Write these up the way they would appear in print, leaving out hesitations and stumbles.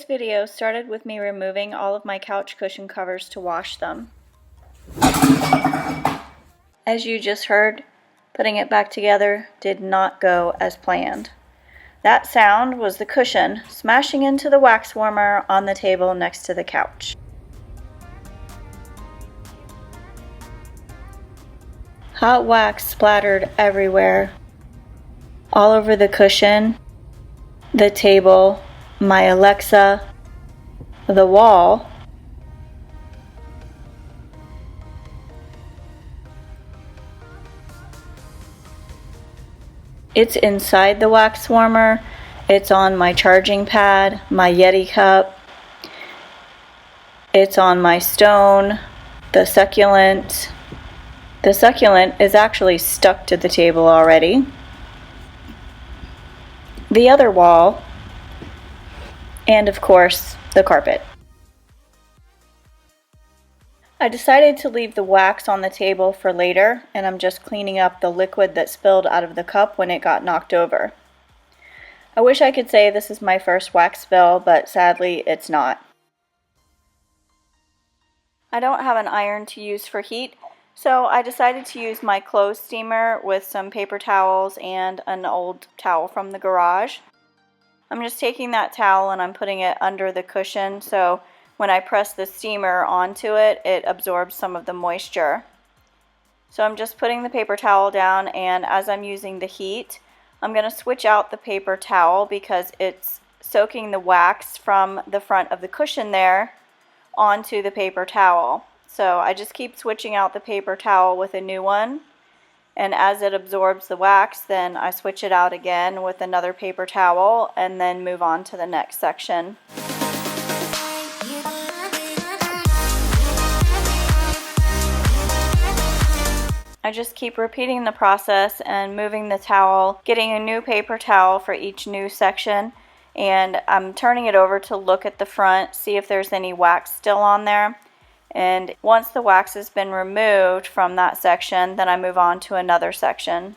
video started with me removing all of my couch cushion covers to wash them. As you just heard, putting it back together did not go as planned. That sound was the cushion smashing into the wax warmer on the table next to the couch. Hot wax splattered everywhere, all over the cushion, the table, my Alexa, the wall. It's inside the wax warmer, it's on my charging pad, my Yeti cup, it's on my stone, the succulent. The succulent is actually stuck to the table already. The other wall, and of course, the carpet. I decided to leave the wax on the table for later, and I'm just cleaning up the liquid that spilled out of the cup when it got knocked over. I wish I could say this is my first wax spill, but sadly it's not. I don't have an iron to use for heat, so I decided to use my clothes steamer with some paper towels and an old towel from the garage. I'm just taking that towel and I'm putting it under the cushion so when I press the steamer onto it, it absorbs some of the moisture. So I'm just putting the paper towel down, and as I'm using the heat, I'm going to switch out the paper towel because it's soaking the wax from the front of the cushion there onto the paper towel. So I just keep switching out the paper towel with a new one, and as it absorbs the wax, then I switch it out again with another paper towel and then move on to the next section. I just keep repeating the process and moving the towel, getting a new paper towel for each new section, and I'm turning it over to look at the front, see if there's any wax still on there. And once the wax has been removed from that section, then I move on to another section.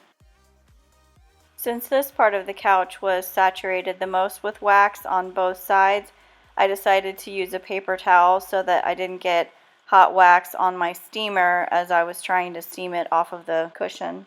Since this part of the couch was saturated the most with wax on both sides, I decided to use a paper towel so that I didn't get hot wax on my steamer as I was trying to steam it off of the cushion.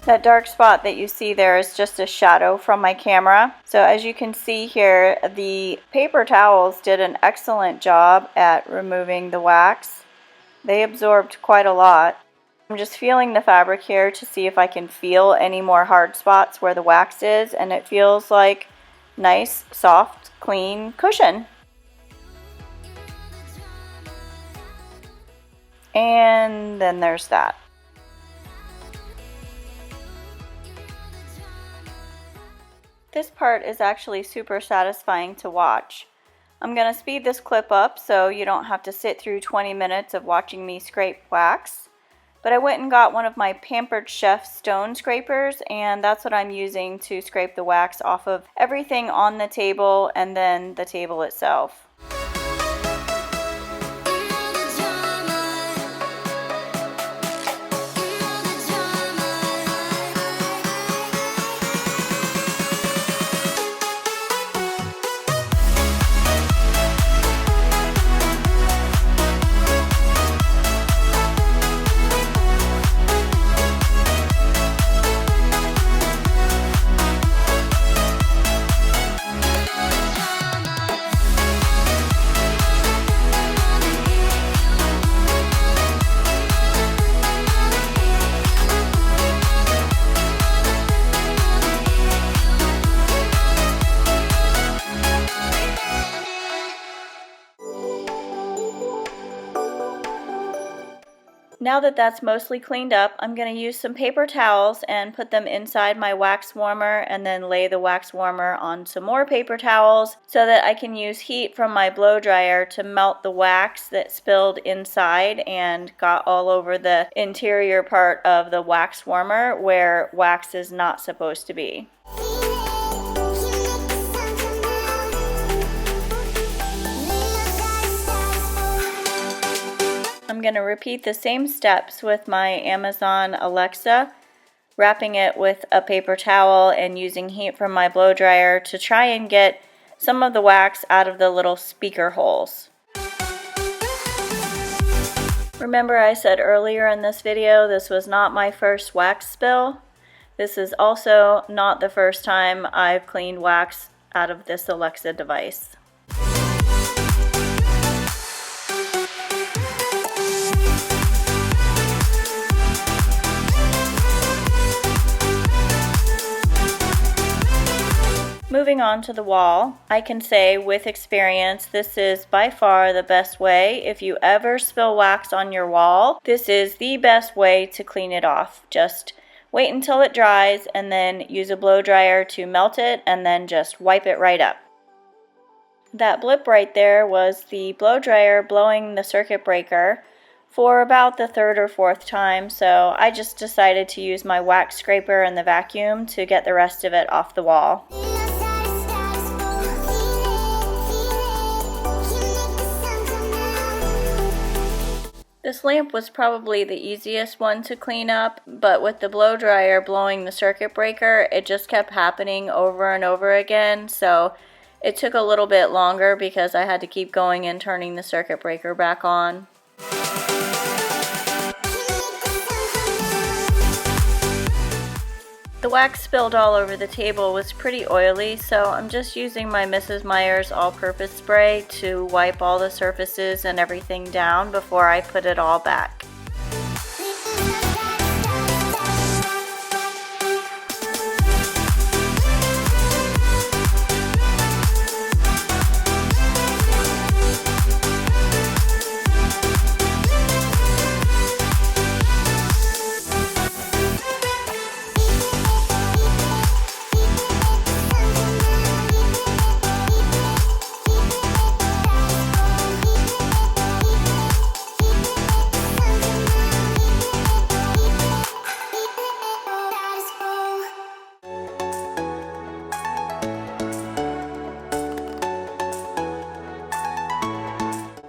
That dark spot that you see there is just a shadow from my camera. So as you can see here, the paper towels did an excellent job at removing the wax. They absorbed quite a lot. I'm just feeling the fabric here to see if I can feel any more hard spots where the wax is, and it feels like nice, soft, clean cushion. And then there's that. This part is actually super satisfying to watch. I'm going to speed this clip up so you don't have to sit through 20 minutes of watching me scrape wax. But I went and got one of my Pampered Chef stone scrapers, and that's what I'm using to scrape the wax off of everything on the table and then the table itself. Now that that's mostly cleaned up, I'm going to use some paper towels and put them inside my wax warmer and then lay the wax warmer on some more paper towels so that I can use heat from my blow dryer to melt the wax that spilled inside and got all over the interior part of the wax warmer where wax is not supposed to be. I'm going to repeat the same steps with my Amazon Alexa, wrapping it with a paper towel and using heat from my blow dryer to try and get some of the wax out of the little speaker holes. Remember I said earlier in this video this was not my first wax spill. This is also not the first time I've cleaned wax out of this Alexa device. Moving on to the wall, I can say with experience this is by far the best way. If you ever spill wax on your wall, this is the best way to clean it off. Just wait until it dries and then use a blow dryer to melt it and then just wipe it right up. That blip right there was the blow dryer blowing the circuit breaker for about the third or fourth time, so I just decided to use my wax scraper and the vacuum to get the rest of it off the wall. This lamp was probably the easiest one to clean up, but with the blow dryer blowing the circuit breaker, it just kept happening over and over again, so it took a little bit longer because I had to keep going and turning the circuit breaker back on. The wax spilled all over the table was pretty oily, so I'm just using my Mrs. Meyer's all-purpose spray to wipe all the surfaces and everything down before I put it all back.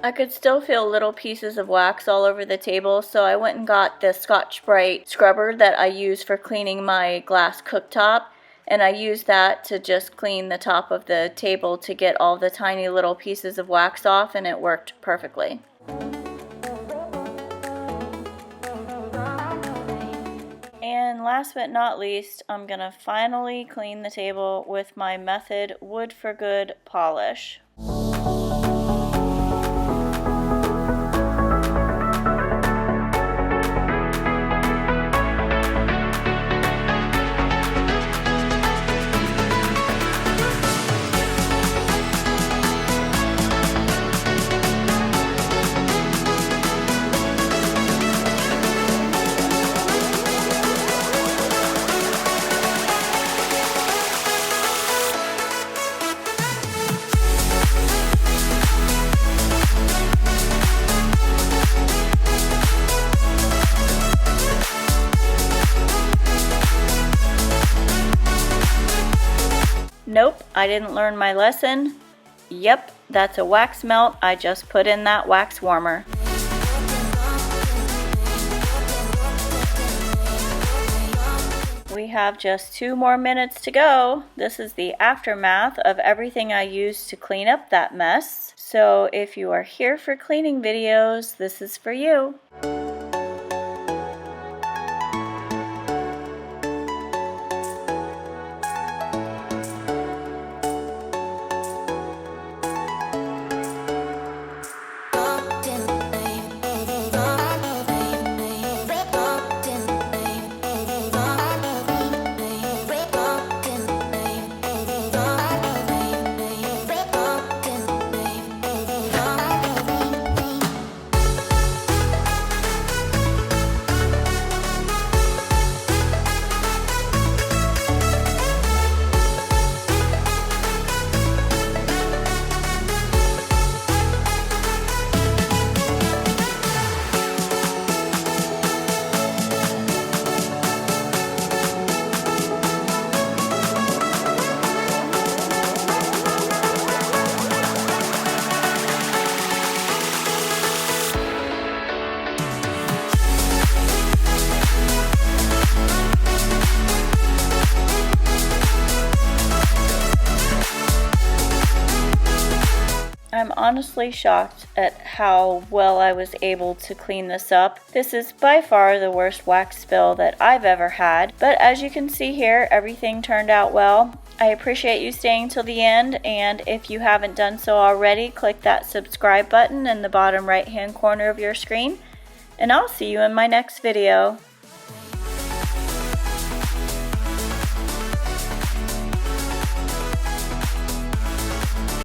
I could still feel little pieces of wax all over the table, so I went and got the Scotch-Brite scrubber that I use for cleaning my glass cooktop, and I used that to just clean the top of the table to get all the tiny little pieces of wax off, and it worked perfectly. And last but not least, I'm going to finally clean the table with my Method Wood for Good polish. Nope, I didn't learn my lesson. Yep, that's a wax melt. I just put in that wax warmer. We have just 2 more minutes to go. This is the aftermath of everything I used to clean up that mess. So if you are here for cleaning videos, this is for you. honestly shocked at how well I was able to clean this up. This is by far the worst wax spill that I've ever had, but as you can see here, everything turned out well. I appreciate you staying till the end, and if you haven't done so already, click that subscribe button in the bottom right hand corner of your screen, and I'll see you in my next video.